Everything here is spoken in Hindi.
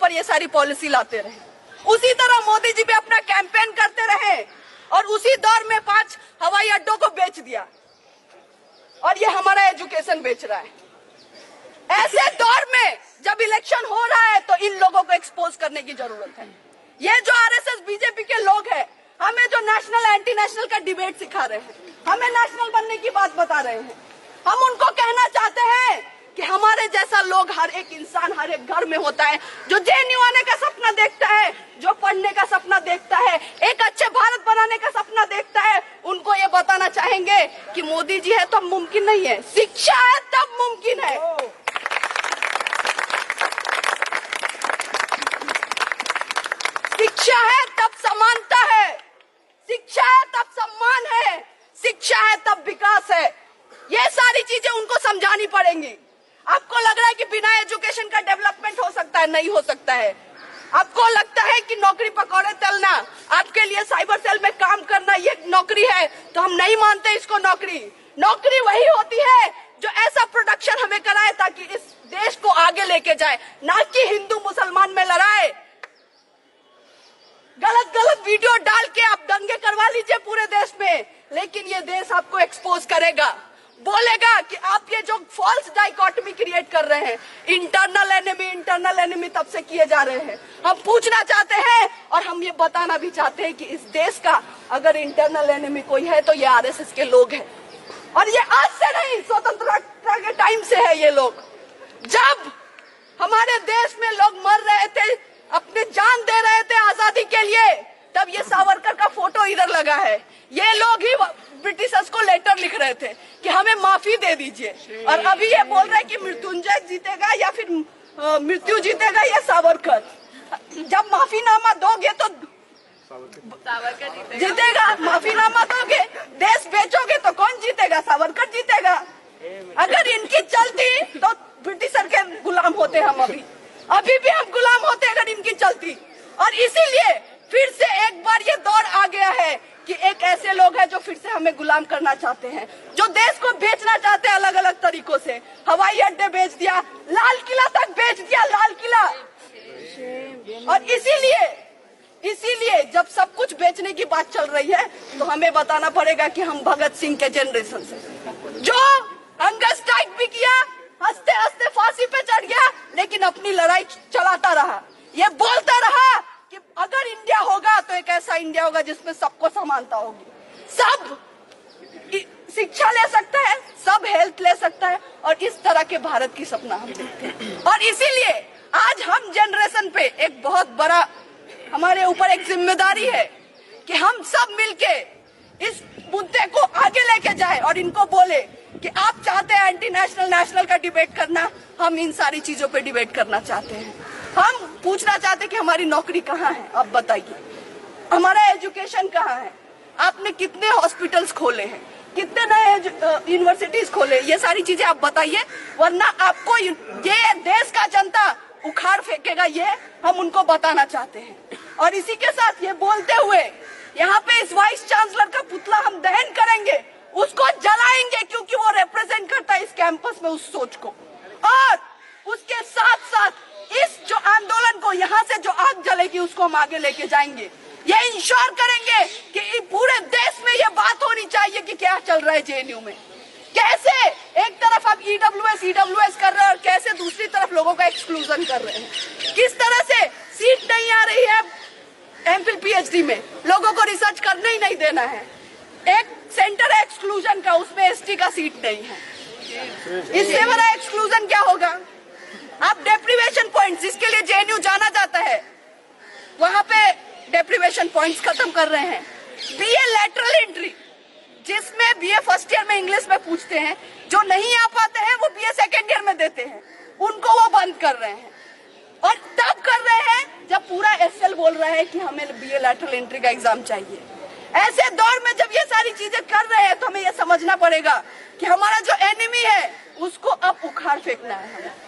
ऊपर ये सारी पॉलिसी लाते रहे। उसी तरह मोदी जी भी अपना कैंपेन करते रहे और उसी दौर में 5 हवाई अड्डों को बेच दिया और ये हमारा एजुकेशन बेच रहा है। ऐसे दौर में जब इलेक्शन हो रहा है तो इन लोगों को एक्सपोज करने की जरूरत है। ये जो आरएसएस बीजेपी के लोग हैं, हमें जो नेशनल एंटी नेशनल का डिबेट सिखा रहे हैं, हमें नेशनल बनने की बात बता रहे हैं, हम उनको कहना चाहते हैं कि हमारे जैसा लोग, हर एक इंसान हर एक घर में होता है, जो जेएनयू आने का सपना देखता है, जो पढ़ने का सपना देखता है, एक अच्छे भारत बनाने का सपना देखता है, उनको ये बताना चाहेंगे कि मोदी जी है तब मुमकिन नहीं है, शिक्षा है तब मुमकिन है। शिक्षा है तब समानता है, शिक्षा है तब सम्मान है, शिक्षा है तब विकास है। ये सारी चीजें उनको समझानी पड़ेंगी। आपको लग रहा है कि बिना एजुकेशन का डेवलपमेंट हो सकता है? नहीं हो सकता है। आपको लगता है कि नौकरी पकौड़े तलना, आपके लिए साइबर सेल में काम करना ये नौकरी है, तो हम नहीं मानते इसको नौकरी। नौकरी वही होती है जो ऐसा प्रोडक्शन हमें कराए ताकि इस देश को आगे लेके जाए, ना कि हिंदू मुसलमान में लड़ाए। गलत गलत वीडियो डाल के आप दंगे करवा लीजिए पूरे देश में, लेकिन ये देश आपको एक्सपोज करेगा, बोलेगा कि आप ये जो फॉल्स डाइकोटमी क्रिएट कर रहे हैं, इंटरनल एनिमी तब से किए जा रहे हैं। हम पूछना चाहते हैं और हम ये बताना भी चाहते हैं कि इस देश का अगर इंटरनल एनिमी कोई है तो ये आरएसएस के लोग हैं। और ये आज से नहीं, स्वतंत्रता के टाइम से है। ये लोग, जब हमारे देश में लोग मर रहे थे, अपने जान दे रहे थे आजादी के लिए, तब ये सावरकर का फोटो इधर लगा है। ये लोग ही ब्रिटिशर्स को लेटर लिख रहे थे कि हमें माफी दे दीजिए, और अभी ये बोल रहे हैं कि मृत्युंजय जीतेगा या फिर मृत्यु जीतेगा या सावरकर। जब माफीनामा दोगे तो सावरकर जीतेगा, माफीनामा दोगे, देश बेचोगे तो कौन जीतेगा? सावरकर जीतेगा। अगर इनकी चलती तो ब्रिटिशर के गुलाम होते हम, अभी भी हम गुलाम होते अगर इनकी चलती। और इसीलिए फिर से एक बार ये दौर आ गया है कि एक ऐसे लोग हैं जो फिर से हमें गुलाम करना चाहते हैं, जो देश को बेचना चाहते हैं अलग अलग तरीकों से। हवाई अड्डे बेच दिया, लाल किला तक बेच दिया, लाल किला। और इसीलिए जब सब कुछ बेचने की बात चल रही है तो हमें बताना पड़ेगा कि हम भगत सिंह के जनरेशन से, जो हंगर स्ट्राइक भी किया, हंसते हंसते फांसी पे चढ़ गया, लेकिन अपनी लड़ाई चलाता रहा। ये बोलता रहा कि अगर इंडिया होगा तो एक ऐसा इंडिया होगा जिसमें सबको समानता होगी, सब शिक्षा ले सकता है, सब हेल्थ ले सकता है, और इस तरह के भारत की सपना हम देखते हैं। और इसीलिए आज हम जनरेशन पे एक बहुत बड़ा हमारे ऊपर एक जिम्मेदारी है कि हम सब मिलके इस मुद्दे को आगे लेके जाए और इनको बोले कि आप चाहते हैं एंटी नेशनल नेशनल का डिबेट करना, हम इन सारी चीजों पे डिबेट करना चाहते हैं। हम पूछना चाहते हैं कि हमारी नौकरी कहाँ है, आप बताइए, हमारा एजुकेशन कहाँ है, आपने कितने हॉस्पिटल्स खोले हैं, कितने नए यूनिवर्सिटीज खोले, ये सारी चीजें आप बताइए, वरना आपको ये देश का जनता उखाड़ फेंकेगा। ये हम उनको बताना चाहते हैं। और इसी के साथ ये बोलते हुए यहाँ पे इस वाइस चांसलर का पुतला हम दहन करेंगे, उसको जलाएंगे, क्योंकि वो रिप्रेजेंट करता है इस कैंपस में उस सोच को। और उसके साथ साथ इस जो आंदोलन को, यहाँ से जो आग जलेगी, उसको हम आगे लेके जाएंगे। ये इंश्योर करेंगे कि पूरे देश में ये बात होनी चाहिए कि क्या चल रहा है जेएनयू में, कैसे एक तरफ आप ईडब्ल्यूएस कर रहे हैं और कैसे दूसरी तरफ लोगों का एक्सक्लूजन कर रहे हैं, किस तरह से सीट नहीं आ रही है एमफिल पीएचडी में, लोगों को रिसर्च करने ही नहीं देना है, एक सेंटर है एक्सक्लूजन का, उसमें एसटी का सीट नहीं है, इससे बड़ा एक्सक्लूजन क्या होगा? आप डेप्रीवेशन पॉइंट्स, जिसके लिए जेएनयू जाना जाता है, वहां पे डेप्रीवेशन पॉइंट्स खत्म कर रहे हैं। बीए लैटरल एंट्री, जिसमें बीए फर्स्ट ईयर में इंग्लिश में पूछते हैं, जो नहीं आ पाते हैं वो बीए सेकेंड ईयर में देते हैं, उनको वो बंद कर रहे हैं। और तब कर रहे हैं जब पूरा एसएल बोल रहा है कि हमें बीए लैटरल एंट्री का एग्जाम चाहिए। ऐसे दौर में जब ये सारी चीजें कर रहे हैं तो हमें ये समझना पड़ेगा कि हमारा जो एनिमी है उसको अब उखाड़ फेंकना है हमें।